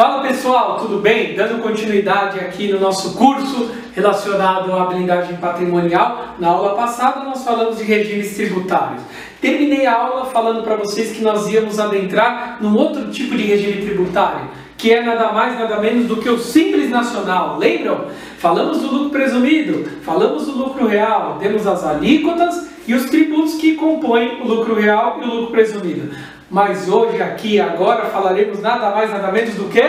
Fala pessoal, tudo bem? Dando continuidade aqui no nosso curso relacionado à blindagem patrimonial. Na aula passada nós falamos de regimes tributários. Terminei a aula falando para vocês que nós íamos adentrar num outro tipo de regime tributário, que é nada mais, nada menos do que o Simples Nacional. Lembram? Falamos do lucro presumido, falamos do lucro real, temos as alíquotas e os tributos que compõem o lucro real e o lucro presumido. Mas hoje, aqui, agora, falaremos nada mais, nada menos do que...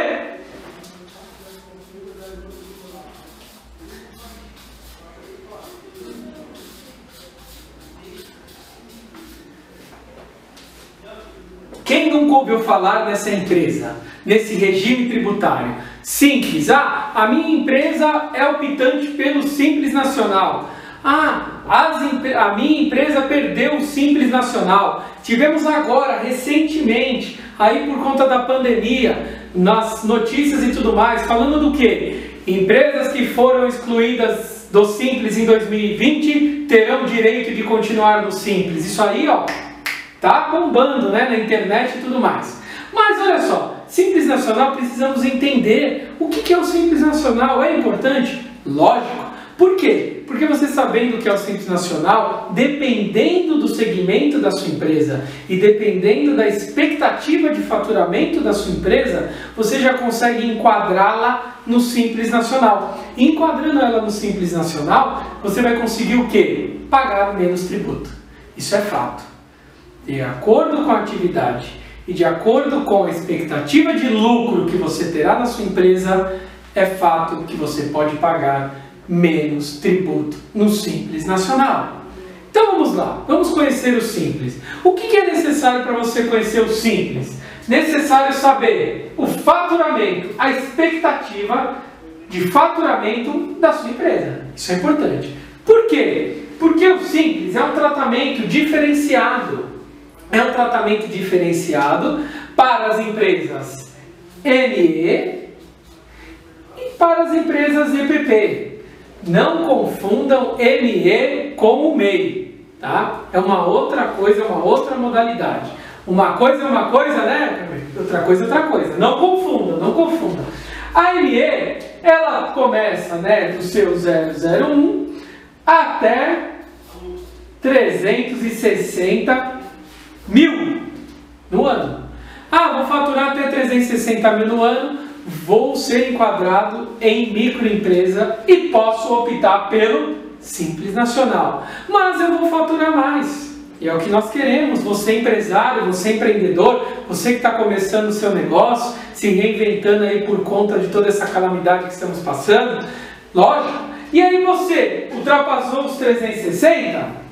Quem nunca ouviu falar nessa empresa, nesse regime tributário? Simples. A minha empresa é optante pelo Simples Nacional. A minha empresa perdeu o Simples Nacional. Tivemos agora, recentemente, aí por conta da pandemia, nas notícias e tudo mais, falando do quê? Empresas que foram excluídas do Simples em 2020 terão direito de continuar no Simples. Isso aí, ó, tá bombando, né, na internet e tudo mais. Mas olha só, Simples Nacional, precisamos entender o que é o Simples Nacional. É importante? Lógico. Por quê? Porque você sabendo o que é o Simples Nacional, dependendo do segmento da sua empresa e dependendo da expectativa de faturamento da sua empresa, você já consegue enquadrá-la no Simples Nacional. Enquadrando ela no Simples Nacional, você vai conseguir o quê? Pagar menos tributo. Isso é fato. De acordo com a atividade e de acordo com a expectativa de lucro que você terá na sua empresa, é fato que você pode pagar menos tributo no Simples Nacional. Então vamos lá, vamos conhecer o Simples. O que é necessário para você conhecer o Simples? Necessário saber o faturamento, a expectativa de faturamento da sua empresa. Isso é importante. Por quê? Porque o Simples é um tratamento diferenciado. É um tratamento diferenciado para as empresas ME e para as empresas EPP. Não confundam ME com o MEI, tá? É uma outra coisa, uma outra modalidade. Uma coisa é uma coisa, né? Outra coisa é outra coisa. Não confundam, não confundam. A ME, ela começa, né, do seu 001 até 360 mil no ano. Vou faturar até 360 mil no ano, vou ser enquadrado em microempresa e posso optar pelo Simples Nacional. Mas eu vou faturar mais. E é o que nós queremos. Você empresário, você empreendedor, você que está começando o seu negócio, se reinventando aí por conta de toda essa calamidade que estamos passando. Lógico. E aí você ultrapassou os 360?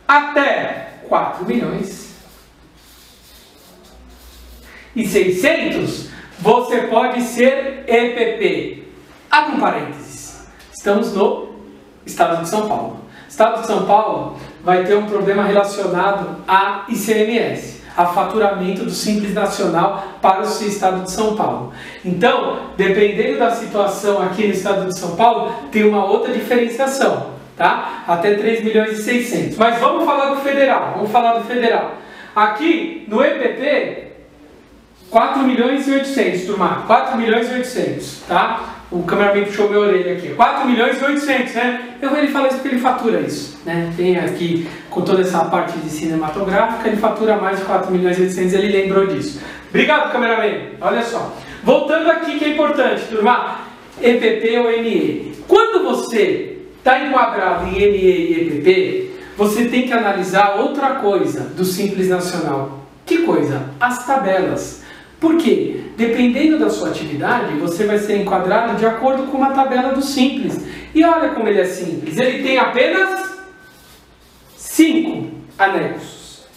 Até 4 milhões e 600, você pode ser EPP. Abre um parênteses. Estamos no estado de São Paulo. O estado de São Paulo vai ter um problema relacionado a ICMS, a faturamento do Simples Nacional para o seu estado de São Paulo. Então, dependendo da situação aqui no estado de São Paulo, tem uma outra diferenciação. Tá? Até 3 milhões e 600. Mas vamos falar do federal. Vamos falar do federal. Aqui no EPP, 4 milhões e 800, turma. 4 milhões e 800, tá? O cameraman puxou minha orelha aqui. 4 milhões e 800, né? Ele fala isso porque ele fatura isso, né? Tem aqui, com toda essa parte de cinematográfica, ele fatura mais de 4 milhões e 800, ele lembrou disso. Obrigado, cameraman. Olha só. Voltando aqui, que é importante, turma. EPP ou ME. Quando você está enquadrado em ME e EPP, você tem que analisar outra coisa do Simples Nacional. Que coisa? As tabelas. Por quê? Dependendo da sua atividade, você vai ser enquadrado de acordo com uma tabela do Simples. E olha como ele é simples. Ele tem apenas 5 anexos.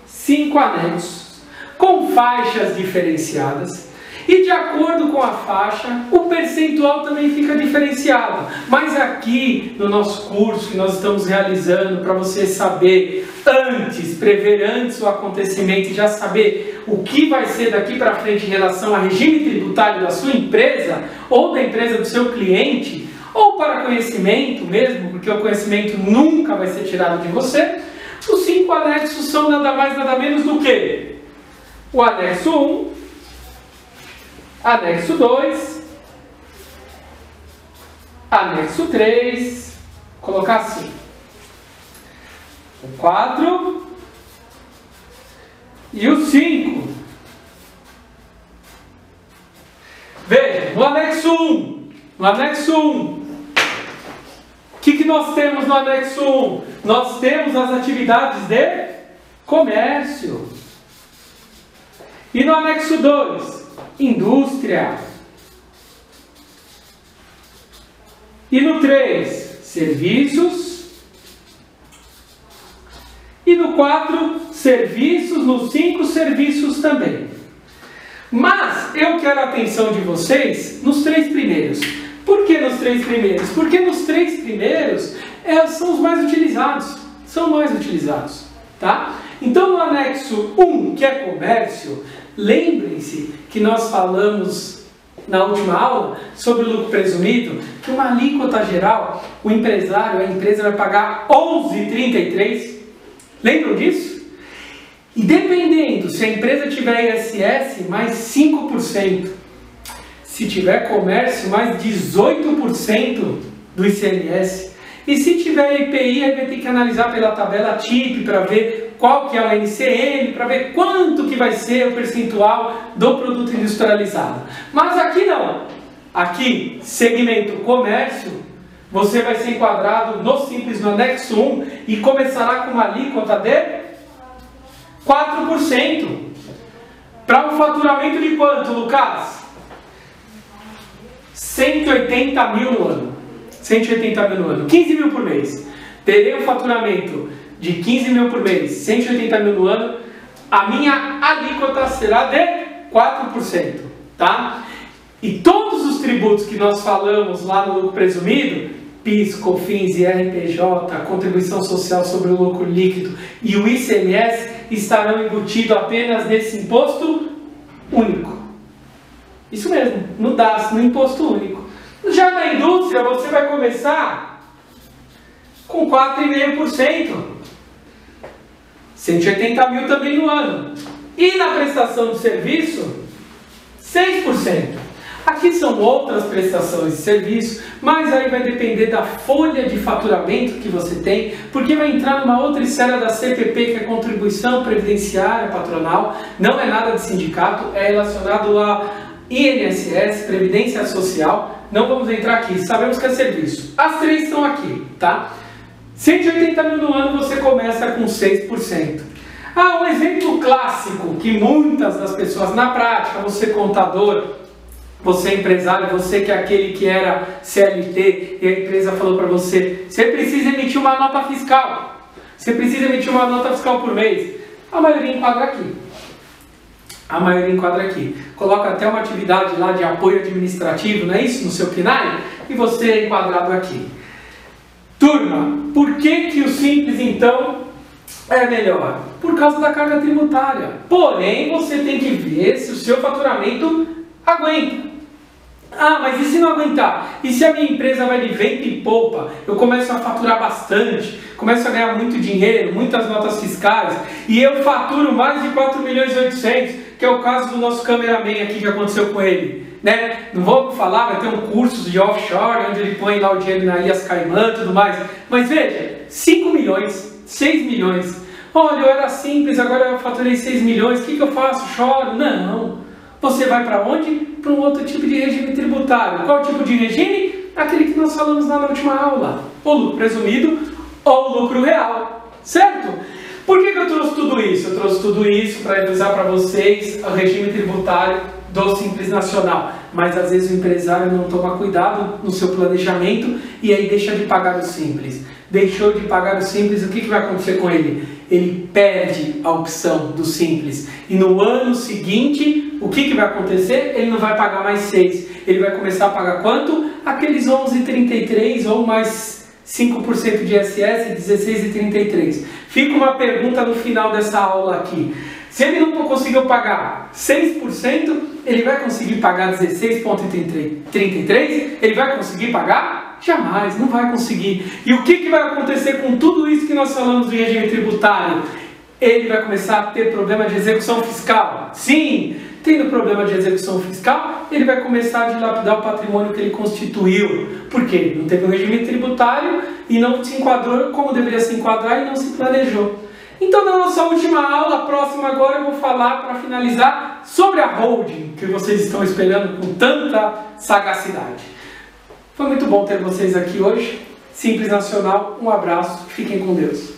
5 anexos com faixas diferenciadas. E de acordo com a faixa, o percentual também fica diferenciado. Mas aqui no nosso curso que nós estamos realizando para você saber antes, prever antes o acontecimento e já saber o que vai ser daqui para frente em relação ao regime tributário da sua empresa ou da empresa do seu cliente, ou para conhecimento mesmo, porque o conhecimento nunca vai ser tirado de você, Os 5 anexos são nada mais, nada menos do que o anexo 1, anexo 2, anexo 3, vou colocar assim, o 4 e o 5. Veja, no anexo 1, o que nós temos no anexo 1? Nós temos as atividades de comércio. E no anexo 2, indústria. E no 3, serviços. E no 4, serviços. No 5, serviços também. Mas eu quero a atenção de vocês nos 3 primeiros. Por que nos 3 primeiros? Porque nos 3 primeiros são os mais utilizados. São mais utilizados. Tá? Então, no anexo 1, que é comércio, lembrem-se que nós falamos na última aula sobre o lucro presumido, que uma alíquota geral, o empresário, a empresa vai pagar 11,33. Lembram disso? E dependendo, se a empresa tiver ISS, mais 5%. Se tiver comércio, mais 18% do ICMS. E se tiver IPI, aí vai ter que analisar pela tabela TIP para ver qual que é o NCM, para ver quanto que vai ser o percentual do produto industrializado. Mas aqui não. Aqui, segmento comércio, você vai ser enquadrado no Simples, no anexo 1, e começará com uma alíquota de 4%. Para um faturamento de quanto, Lucas? 180 mil no ano. 180 mil no ano. 15 mil por mês. Terei um faturamento de 15 mil por mês, 180 mil no ano. A minha alíquota será de 4%. Tá? E todos os tributos que nós falamos lá no lucro presumido, PIS, COFINS, IRPJ, a contribuição social sobre o lucro líquido e o ICMS, estarão embutidos apenas nesse imposto único. Isso mesmo, no DAS, no imposto único. Já na indústria, você vai começar com 4,5%. 180 mil também no ano. E na prestação de serviço, 6%. Aqui são outras prestações de serviço, mas aí vai depender da folha de faturamento que você tem, porque vai entrar numa outra esfera da CPP, que é Contribuição Previdenciária Patronal, não é nada de sindicato, é relacionado a INSS, Previdência Social, não vamos entrar aqui, sabemos que é serviço. As 3 estão aqui, tá? 180 mil no ano você começa com 6%. Um exemplo clássico que muitas das pessoas, na prática, você contador, você empresário, você que é aquele que era CLT e a empresa falou para você, você precisa emitir uma nota fiscal, você precisa emitir uma nota fiscal por mês. A maioria enquadra aqui. A maioria enquadra aqui. Coloca até uma atividade lá de apoio administrativo, não é isso? No seu CNAE, e você é enquadrado aqui. Turma, por que o Simples então é melhor? Por causa da carga tributária. Porém, você tem que ver se o seu faturamento aguenta. Mas e se não aguentar? E se a minha empresa vai de vento e poupa? Eu começo a faturar bastante, começo a ganhar muito dinheiro, muitas notas fiscais, e eu faturo mais de 4 milhões e 800, que é o caso do nosso cameraman aqui que aconteceu com ele. Né? Não vou falar, vai ter um curso de offshore, onde ele põe lá o dinheiro na Ilhas Caimã e tudo mais. Mas veja, 5 milhões, 6 milhões. Olha, eu era simples, agora eu faturei 6 milhões, o que eu faço? Choro? Não. Você vai para onde? Para um outro tipo de regime tributário. Qual tipo de regime? Aquele que nós falamos lá na última aula. O lucro presumido ou o lucro real. Certo? Por que eu trouxe tudo isso? Eu trouxe tudo isso para avisar para vocês o regime tributário do Simples Nacional. Mas às vezes o empresário não toma cuidado no seu planejamento e aí deixa de pagar o Simples. Deixou de pagar o Simples, o que vai acontecer com ele? Ele perde a opção do Simples. E no ano seguinte, o que vai acontecer? Ele não vai pagar mais 6. Ele vai começar a pagar quanto? Aqueles 11,33 ou mais 5% de ISS, 16,33. Fica uma pergunta no final dessa aula aqui. Se ele não conseguiu pagar 6%, ele vai conseguir pagar 16,33? Ele vai conseguir pagar? Jamais, não vai conseguir. E o que vai acontecer com tudo isso que nós falamos do regime tributário? Ele vai começar a ter problema de execução fiscal. Sim, tendo problema de execução fiscal, ele vai começar a dilapidar o patrimônio que ele constituiu. Por quê? Não teve um regime tributário e não se enquadrou como deveria se enquadrar e não se planejou. Então, na nossa última aula, próxima agora, eu vou falar, para finalizar, sobre a holding, que vocês estão esperando com tanta sagacidade. Foi muito bom ter vocês aqui hoje. Simples Nacional, um abraço, fiquem com Deus.